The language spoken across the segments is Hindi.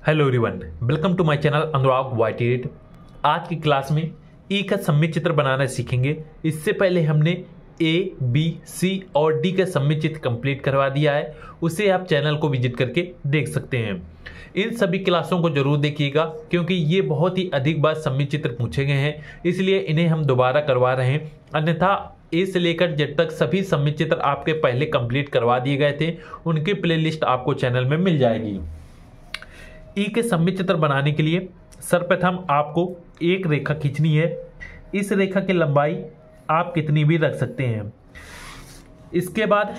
Hello everyone, welcome to my channel Anurag Vaity. आज की क्लास में ई का सममित चित्र बनाना सीखेंगे। इससे पहले हमने ए, बी, सी और डी का सममित चित्र कंप्लीट करवा दिया है। उसे आप चैनल को विजिट करके देख सकते हैं। इन सभी क्लासों को जरूर देखिएगा क्योंकि ये बहुत ही अधिक बार सममित चित्र पूछे गए हैं, इसलिए इन्हें हम दोबारा करवा रहे हैं। अन्यथा ए से लेकर जेड तक सभी सममित चित्र आपके पहले कंप्लीट करवा दिए गए थे, उनकी प्लेलिस्ट आपको चैनल में मिल जाएगी। ई के सममित चित्र बनाने के लिए सर्वप्रथम आपको एक रेखा खींचनी है। इस रेखा की लंबाई आप कितनी भी रख सकते हैं। इसके बाद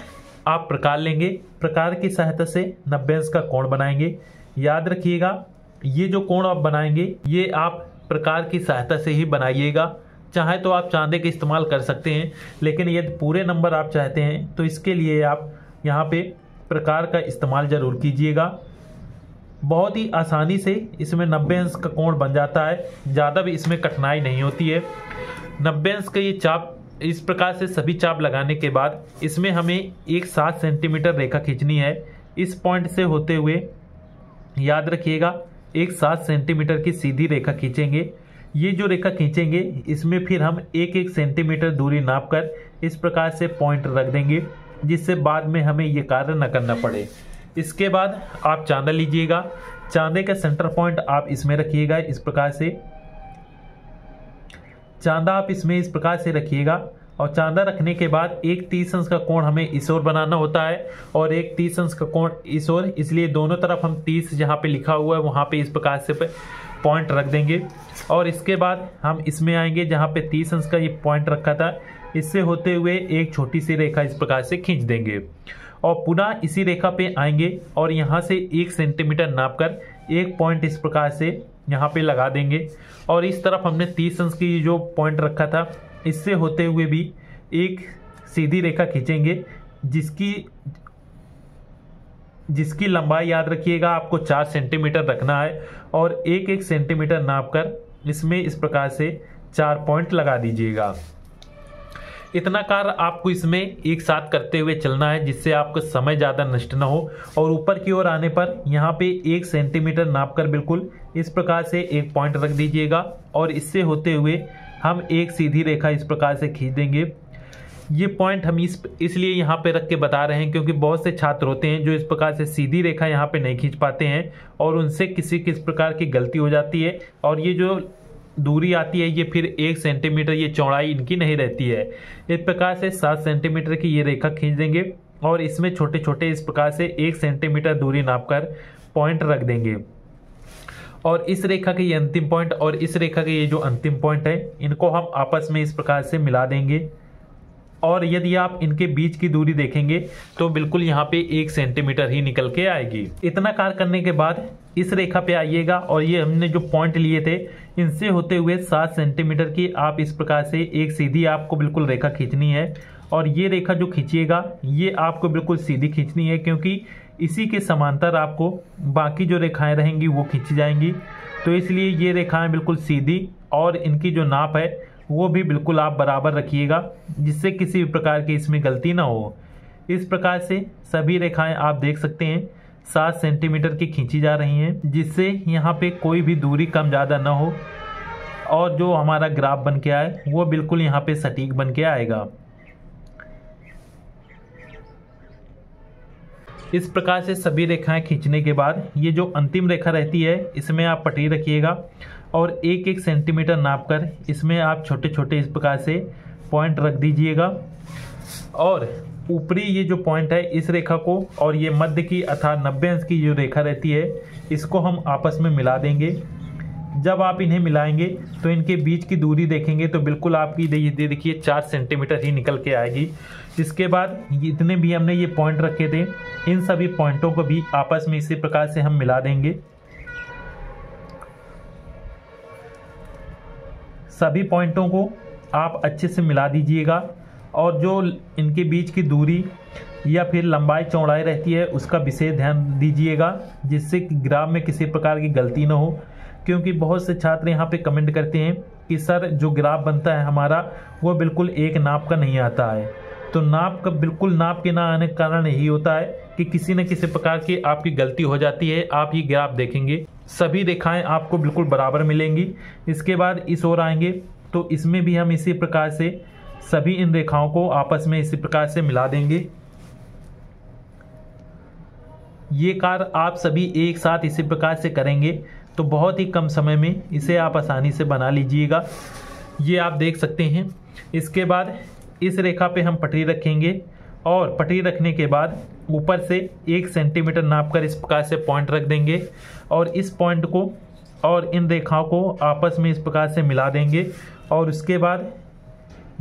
आप प्रकार लेंगे। प्रकार की सहायता से 90 अंश का कोण बनाएंगे। याद रखिएगा, ये जो कोण आप बनाएंगे ये आप प्रकार की सहायता से ही बनाइएगा। चाहे तो आप चांदे का इस्तेमाल कर सकते हैं, लेकिन यदि पूरे नंबर आप चाहते हैं तो इसके लिए आप यहाँ पे प्रकार का इस्तेमाल जरूर कीजिएगा। बहुत ही आसानी से इसमें 90 अंश का कोण बन जाता है, ज़्यादा भी इसमें कठिनाई नहीं होती है। 90 अंश का ये चाप इस प्रकार से सभी चाप लगाने के बाद इसमें हमें एक 7 सेंटीमीटर रेखा खींचनी है। इस पॉइंट से होते हुए याद रखिएगा एक 7 सेंटीमीटर की सीधी रेखा खींचेंगे। ये जो रेखा खींचेंगे इसमें फिर हम एक सेंटीमीटर दूरी नाप कर इस प्रकार से पॉइंट रख देंगे, जिससे बाद में हमें ये कार्य न करना पड़े। इसके बाद आप चांदा लीजिएगा। चांदे का सेंटर पॉइंट आप इसमें रखिएगा। इस प्रकार से चांदा आप इसमें इस प्रकार से रखिएगा और चांदा रखने के बाद एक 30 अंश का कोण हमें इस ओर बनाना होता है और एक 30 अंश का कोण इस ओर, इसलिए दोनों तरफ हम 30 जहाँ पे लिखा हुआ है वहाँ पे इस प्रकार से पॉइंट रख देंगे। और इसके बाद हम इसमें आएंगे जहाँ पे 30 अंश का ये पॉइंट रखा था, इससे होते हुए एक छोटी सी रेखा इस प्रकार से खींच देंगे और पुनः इसी रेखा पे आएंगे और यहाँ से 1 सेंटीमीटर नापकर एक पॉइंट इस प्रकार से यहाँ पे लगा देंगे। और इस तरफ हमने 30 अंश की जो पॉइंट रखा था इससे होते हुए भी एक सीधी रेखा खींचेंगे, जिसकी लंबाई याद रखिएगा आपको 4 सेंटीमीटर रखना है और एक सेंटीमीटर नापकर इसमें इस प्रकार से 4 पॉइंट लगा दीजिएगा। इतना कार्य आपको इसमें एक साथ करते हुए चलना है, जिससे आपका समय ज़्यादा नष्ट ना हो। और ऊपर की ओर आने पर यहाँ पे 1 सेंटीमीटर नापकर बिल्कुल इस प्रकार से एक पॉइंट रख दीजिएगा और इससे होते हुए हम एक सीधी रेखा इस प्रकार से खींच देंगे। ये पॉइंट हम इसलिए यहाँ पे रख के बता रहे हैं क्योंकि बहुत से छात्र होते हैं जो इस प्रकार से सीधी रेखा यहाँ पे नहीं खींच पाते हैं और उनसे किस प्रकार की गलती हो जाती है और ये जो दूरी आती है ये फिर 1 सेंटीमीटर ये चौड़ाई इनकी नहीं रहती है। इस प्रकार से 7 सेंटीमीटर की ये रेखा खींच देंगे और इसमें छोटे छोटे इस प्रकार से 1 सेंटीमीटर दूरी नापकर पॉइंट रख देंगे। और इस रेखा के ये अंतिम पॉइंट और इस रेखा के ये जो अंतिम पॉइंट है इनको हम आपस में इस प्रकार से मिला देंगे। और यदि आप इनके बीच की दूरी देखेंगे तो बिल्कुल यहाँ पे 1 सेंटीमीटर ही निकल के आएगी। इतना कार्य करने के बाद इस रेखा पे आइएगा और ये हमने जो पॉइंट लिए थे इनसे होते हुए 7 सेंटीमीटर की आप इस प्रकार से एक सीधी आपको बिल्कुल रेखा खींचनी है। और ये रेखा जो खींचिएगा ये आपको बिल्कुल सीधी खींचनी है क्योंकि इसी के समांतर आपको बाकी जो रेखाएं रहेंगी वो खींची जाएंगी। तो इसलिए ये रेखाएं बिल्कुल सीधी और इनकी जो नाप है वो भी बिल्कुल आप बराबर रखिएगा, जिससे किसी भी प्रकार की इसमें गलती ना हो। इस प्रकार से सभी रेखाएं आप देख सकते हैं 7 सेंटीमीटर की खींची जा रही हैं, जिससे यहाँ पे कोई भी दूरी कम ज़्यादा ना हो और जो हमारा ग्राफ बन के आए वो बिल्कुल यहाँ पे सटीक बन के आएगा। इस प्रकार से सभी रेखाएं खींचने के बाद ये जो अंतिम रेखा रहती है इसमें आप पटरी रखिएगा और 1 सेंटीमीटर नापकर इसमें आप छोटे छोटे इस प्रकार से पॉइंट रख दीजिएगा। और ऊपरी ये जो पॉइंट है इस रेखा को और ये मध्य की अर्थात 90 अंश की जो रेखा रहती है इसको हम आपस में मिला देंगे। जब आप इन्हें मिलाएंगे तो इनके बीच की दूरी देखेंगे तो बिल्कुल आपकी देखिए 4 सेंटीमीटर ही निकल के आएगी। इसके बाद जितने भी हमने ये पॉइंट रखे थे इन सभी पॉइंटों को भी आपस में इसी प्रकार से हम मिला देंगे। सभी पॉइंटों को आप अच्छे से मिला दीजिएगा और जो इनके बीच की दूरी या फिर लंबाई चौड़ाई रहती है उसका विशेष ध्यान दीजिएगा, जिससे कि ग्राफ में किसी प्रकार की गलती ना हो। क्योंकि बहुत से छात्र यहाँ पे कमेंट करते हैं कि सर जो ग्राफ बनता है हमारा वो बिल्कुल एक नाप का नहीं आता है। तो नाप का बिल्कुल नाप के ना आने का कारण यही होता है कि किसी न किसी प्रकार की आपकी गलती हो जाती है। आप ये ग्राफ देखेंगे सभी रेखाएं आपको बिल्कुल बराबर मिलेंगी। इसके बाद इस ओर आएंगे तो इसमें भी हम इसी प्रकार से सभी इन रेखाओं को आपस में इसी प्रकार से मिला देंगे। ये कार्य आप सभी एक साथ इसी प्रकार से करेंगे तो बहुत ही कम समय में इसे आप आसानी से बना लीजिएगा। ये आप देख सकते हैं। इसके बाद इस रेखा पे हम पटरी रखेंगे और पटरी रखने के बाद ऊपर से 1 सेंटीमीटर नापकर इस प्रकार से पॉइंट रख देंगे और इस पॉइंट को और इन रेखाओं को आपस में इस प्रकार से मिला देंगे। और उसके बाद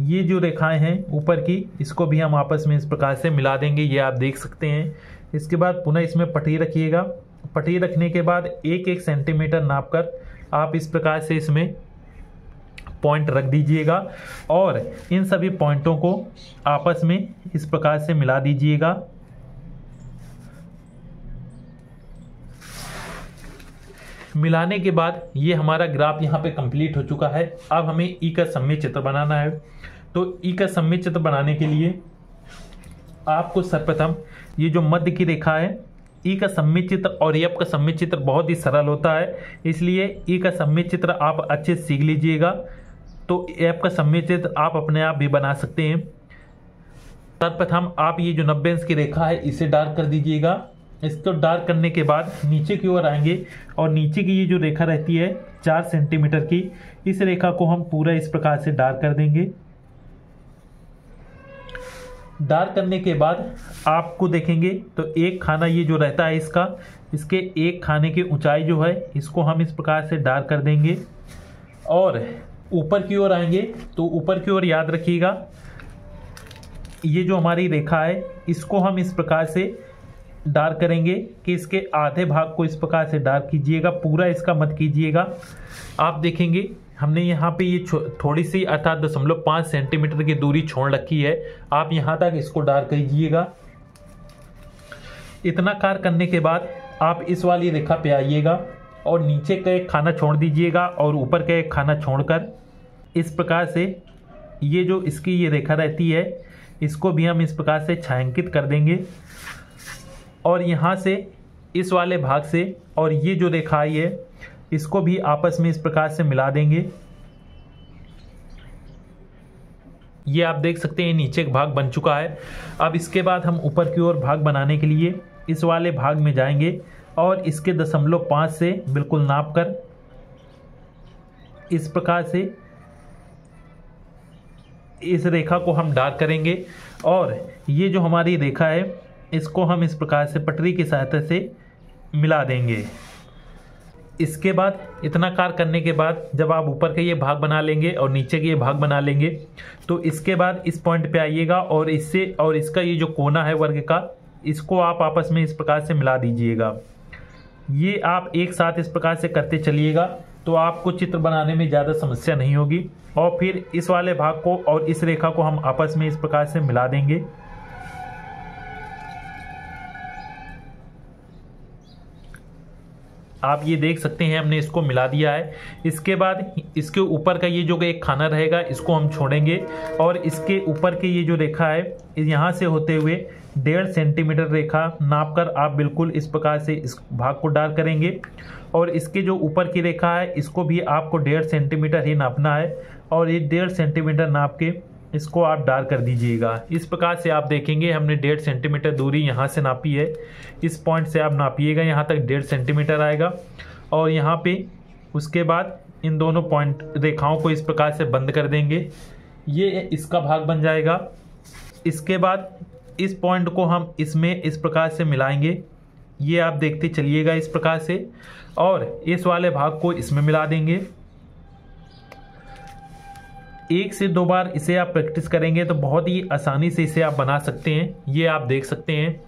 ये जो रेखाएं हैं ऊपर की, इसको भी हम आपस में इस प्रकार से मिला देंगे। ये आप देख सकते हैं। इसके बाद पुनः इसमें पटरी रखिएगा। पटरी रखने के बाद 1-1 सेंटीमीटर नापकर आप इस प्रकार से इसमें पॉइंट रख दीजिएगा और इन सभी पॉइंटों को आपस में इस प्रकार से मिला दीजिएगा। मिलाने के बाद ये हमारा ग्राफ यहाँ पे कंप्लीट हो चुका है। अब हमें ई का सममित चित्र बनाना है। तो ई का सममित चित्र बनाने के लिए आपको सर्वप्रथम ये जो मध्य की रेखा है, ई का सममित चित्र और एफ का सममित चित्र बहुत ही सरल होता है, इसलिए ई का सममित चित्र आप अच्छे से सीख लीजिएगा। तो एफ का सममित चित्र आप अपने आप भी बना सकते हैं। सर्वप्रथम आप ये जो 90 अंश की रेखा है इसे डार्क कर दीजिएगा। इसको डार्क करने के बाद नीचे की ओर आएंगे और नीचे की ये जो रेखा रहती है 4 सेंटीमीटर की, इस रेखा को हम पूरा इस प्रकार से डार्क कर देंगे। डार्क करने के बाद आपको देखेंगे तो एक खाना ये जो रहता है इसका, इसके एक खाने की ऊंचाई जो है इसको हम इस प्रकार से डार्क कर देंगे। और ऊपर की ओर आएंगे तो ऊपर की ओर याद रखिएगा ये जो हमारी रेखा है इसको हम इस प्रकार से डार्क करेंगे कि इसके आधे भाग को इस प्रकार से डार्क कीजिएगा, पूरा इसका मत कीजिएगा। आप देखेंगे हमने यहाँ पे ये थोड़ी सी अर्थात 0.5 सेंटीमीटर की दूरी छोड़ रखी है। आप यहाँ तक इसको डार्क कीजिएगा। इतना कार्य करने के बाद आप इस वाली रेखा पे आइएगा और नीचे का एक खाना छोड़ दीजिएगा और ऊपर का एक खाना छोड़कर इस प्रकार से ये जो इसकी ये रेखा रहती है इसको भी हम इस प्रकार से छायांकित कर देंगे। और यहाँ से इस वाले भाग से और ये जो रेखा आई है इसको भी आपस में इस प्रकार से मिला देंगे। ये आप देख सकते हैं नीचे एक भाग बन चुका है। अब इसके बाद हम ऊपर की ओर भाग बनाने के लिए इस वाले भाग में जाएंगे और इसके 0.5 से बिल्कुल नाप कर इस प्रकार से इस रेखा को हम डार्क करेंगे। और ये जो हमारी रेखा है इसको हम इस प्रकार से पटरी की सहायता से मिला देंगे। इसके बाद इतना कार्य करने के बाद जब आप ऊपर के ये भाग बना लेंगे और नीचे के ये भाग बना लेंगे तो इसके बाद इस पॉइंट पे आइएगा और इससे और इसका ये जो कोना है वर्ग का इसको आप आपस में इस प्रकार से मिला दीजिएगा। ये आप एक साथ इस प्रकार से करते चलिएगा तो आपको चित्र बनाने में ज़्यादा समस्या नहीं होगी। और फिर इस वाले भाग को और इस रेखा को हम आपस में इस प्रकार से मिला देंगे। आप ये देख सकते हैं हमने इसको मिला दिया है। इसके बाद इसके ऊपर का ये जो एक खाना रहेगा इसको हम छोड़ेंगे और इसके ऊपर की ये जो रेखा है यहाँ से होते हुए 1.5 सेंटीमीटर रेखा नापकर आप बिल्कुल इस प्रकार से इस भाग को डार्क करेंगे। और इसके जो ऊपर की रेखा है इसको भी आपको 1.5 सेंटीमीटर ही नापना है और ये 1.5 सेंटीमीटर नाप के इसको आप डार्क कर दीजिएगा। इस प्रकार से आप देखेंगे हमने 1.5 सेंटीमीटर दूरी यहाँ से नापी है। इस पॉइंट से आप नापिएगा यहाँ तक 1.5 सेंटीमीटर आएगा और यहाँ पे उसके बाद इन दोनों पॉइंट रेखाओं को इस प्रकार से बंद कर देंगे। ये इसका भाग बन जाएगा। इसके बाद इस पॉइंट को हम इसमें इस प्रकार से मिलाएंगे। ये आप देखते चलिएगा इस प्रकार से और इस वाले भाग को इसमें मिला देंगे। 1 से 2 बार इसे आप प्रैक्टिस करेंगे तो बहुत ही आसानी से इसे आप बना सकते हैं। ये आप देख सकते हैं।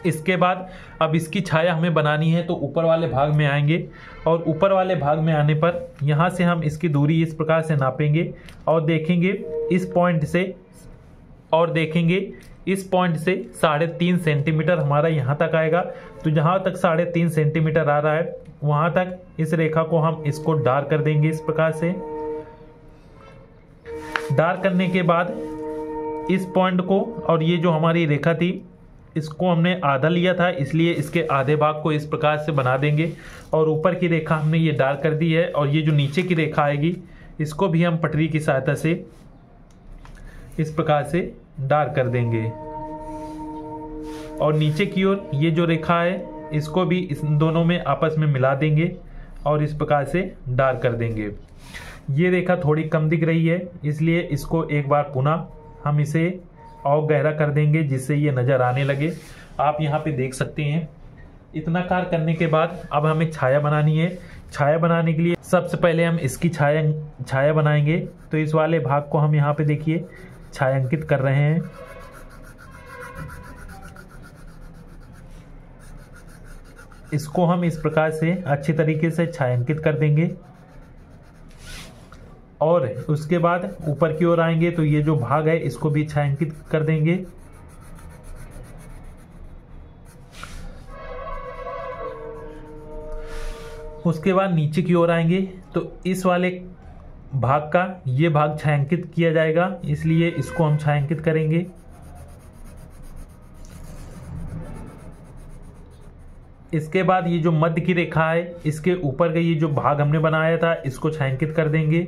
इसके बाद अब इसकी छाया हमें बनानी है तो ऊपर वाले भाग में आएंगे और ऊपर वाले भाग में आने पर यहाँ से हम इसकी दूरी इस प्रकार से नापेंगे और देखेंगे इस पॉइंट से और देखेंगे इस पॉइंट से 3.5 सेंटीमीटर हमारा यहाँ तक आएगा। तो जहाँ तक 3.5 सेंटीमीटर आ रहा है वहाँ तक इस रेखा को हम इसको डार्क कर देंगे। इस प्रकार से डार्क करने के बाद इस पॉइंट को और ये जो हमारी रेखा थी इसको हमने आधा लिया था, इसलिए इसके आधे भाग को इस प्रकार से बना देंगे और ऊपर की रेखा हमने ये डार्क कर दी है और ये जो नीचे की रेखा आएगी इसको भी हम पटरी की सहायता से इस प्रकार से डार्क कर देंगे। और नीचे की ओर ये जो रेखा है इसको भी इन दोनों में आपस में मिला देंगे और इस प्रकार से डार्क कर देंगे। ये रेखा थोड़ी कम दिख रही है, इसलिए इसको एक बार पुनः हम इसे और गहरा कर देंगे जिससे ये नज़र आने लगे। आप यहाँ पे देख सकते हैं। इतना कार्य करने के बाद अब हमें छाया बनानी है। छाया बनाने के लिए सबसे पहले हम इसकी छाया बनाएंगे। तो इस वाले भाग को हम यहाँ पे देखिए छायांकित कर रहे हैं। इसको हम इस प्रकार से अच्छी तरीके से छायांकित कर देंगे और उसके बाद ऊपर की ओर आएंगे तो ये जो भाग है इसको भी छायांकित कर देंगे। उसके बाद नीचे की ओर आएंगे तो इस वाले भाग का ये भाग छायांकित किया जाएगा, इसलिए इसको हम छायांकित करेंगे। इसके बाद ये जो मध्य की रेखा है इसके ऊपर का ये जो भाग हमने बनाया था इसको छायांकित कर देंगे।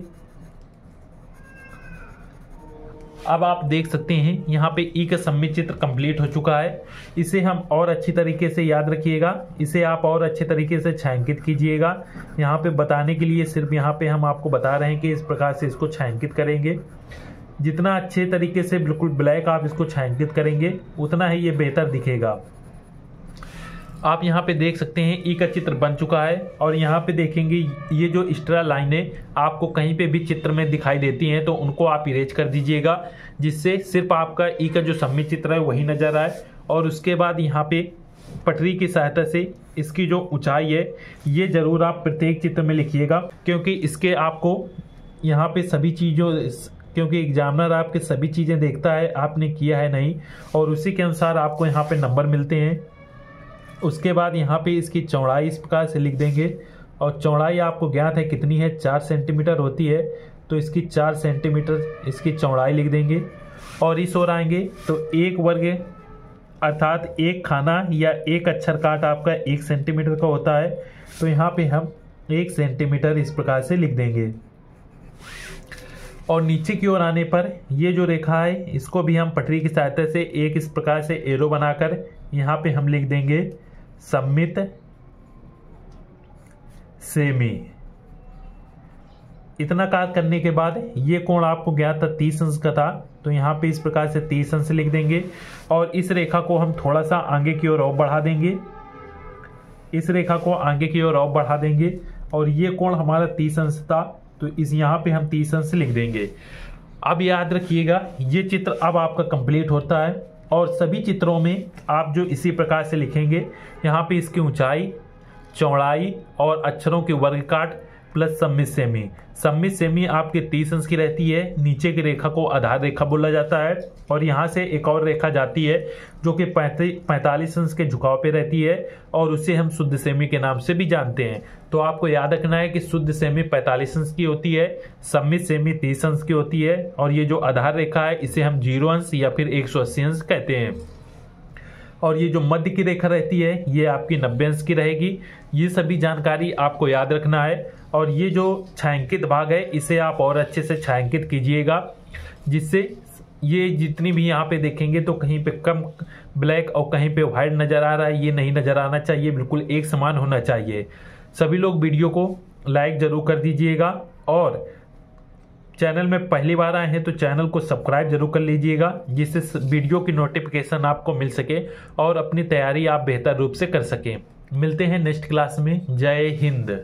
अब आप देख सकते हैं यहाँ पे ई का सममित चित्र कंप्लीट हो चुका है। इसे हम और अच्छी तरीके से याद रखिएगा, इसे आप और अच्छे तरीके से छायांकित कीजिएगा। यहाँ पे बताने के लिए सिर्फ यहाँ पे हम आपको बता रहे हैं कि इस प्रकार से इसको छायांकित करेंगे। जितना अच्छे तरीके से बिल्कुल ब्लैक आप इसको छायांकित करेंगे उतना ही ये बेहतर दिखेगा। आप यहाँ पे देख सकते हैं ई का चित्र बन चुका है और यहाँ पे देखेंगे ये जो एक्स्ट्रा लाइनें आपको कहीं पे भी चित्र में दिखाई देती हैं तो उनको आप इरेज कर दीजिएगा, जिससे सिर्फ आपका ई का जो सममित चित्र है वही नज़र आए। और उसके बाद यहाँ पे पटरी की सहायता से इसकी जो ऊंचाई है ये ज़रूर आप प्रत्येक चित्र में लिखिएगा, क्योंकि इसके आपको यहाँ पे सभी चीज़ों क्योंकि एग्जामिनर आपके सभी चीज़ें देखता है आपने किया है नहीं, और उसी के अनुसार आपको यहाँ पे नंबर मिलते हैं। उसके बाद यहाँ पे इसकी चौड़ाई इस प्रकार से लिख देंगे और चौड़ाई आपको ज्ञात है कितनी है, 4 सेंटीमीटर होती है, तो इसकी 4 सेंटीमीटर इसकी चौड़ाई लिख देंगे। और इस ओर आएंगे तो 1 वर्ग अर्थात एक खाना या एक अक्षर काट आपका 1 सेंटीमीटर का होता है, तो यहाँ पे हम 1 सेंटीमीटर इस प्रकार से लिख देंगे। और नीचे की ओर आने पर ये जो रेखा है इसको भी हम पटरी की सहायता से एक इस प्रकार से एरो बनाकर यहाँ पे हम लिख देंगे सममित सेमी। इतना कार्य करने के बाद ये कोण आपको ज्ञात था 30 अंश का था, तो यहाँ पे इस प्रकार से 30 अंश लिख देंगे। और इस रेखा को हम थोड़ा सा आगे की ओर और बढ़ा देंगे, इस रेखा को आगे की ओर और बढ़ा देंगे और ये कोण हमारा 30 अंश था, तो इस यहाँ पे हम 30 अंश लिख देंगे। अब याद रखिएगा ये चित्र अब आपका कंप्लीट होता है और सभी चित्रों में आप जो इसी प्रकार से लिखेंगे, यहाँ पे इसकी ऊंचाई, चौड़ाई और अक्षरों के वर्ग काट प्लस सममित सेमी। सममित सेमी आपके 30 अंश की रहती है, नीचे की रेखा को आधार रेखा बोला जाता है और यहाँ से एक और रेखा जाती है जो कि 45 अंश के झुकाव पे रहती है और उसे हम शुद्ध सेमी के नाम से भी जानते हैं। तो आपको याद रखना है कि शुद्ध सेमी 45 अंश की होती है, सममित सेमी 30 अंश की होती है और ये जो आधार रेखा है इसे हम 0 अंश या फिर 180 अंश कहते हैं। और ये जो मध्य की रेखा रहती है ये आपकी 90 अंश की रहेगी। ये सभी जानकारी आपको याद रखना है और ये जो छायांकित भाग है इसे आप और अच्छे से छायांकित कीजिएगा, जिससे ये जितनी भी यहाँ पे देखेंगे तो कहीं पे कम ब्लैक और कहीं पे व्हाइट नज़र आ रहा है, ये नहीं नज़र आना चाहिए, बिल्कुल एक समान होना चाहिए। सभी लोग वीडियो को लाइक ज़रूर कर दीजिएगा और चैनल में पहली बार आए हैं तो चैनल को सब्सक्राइब जरूर कर लीजिएगा, जिससे वीडियो की नोटिफिकेशन आपको मिल सके और अपनी तैयारी आप बेहतर रूप से कर सकें। मिलते हैं नेक्स्ट क्लास में। जय हिंद।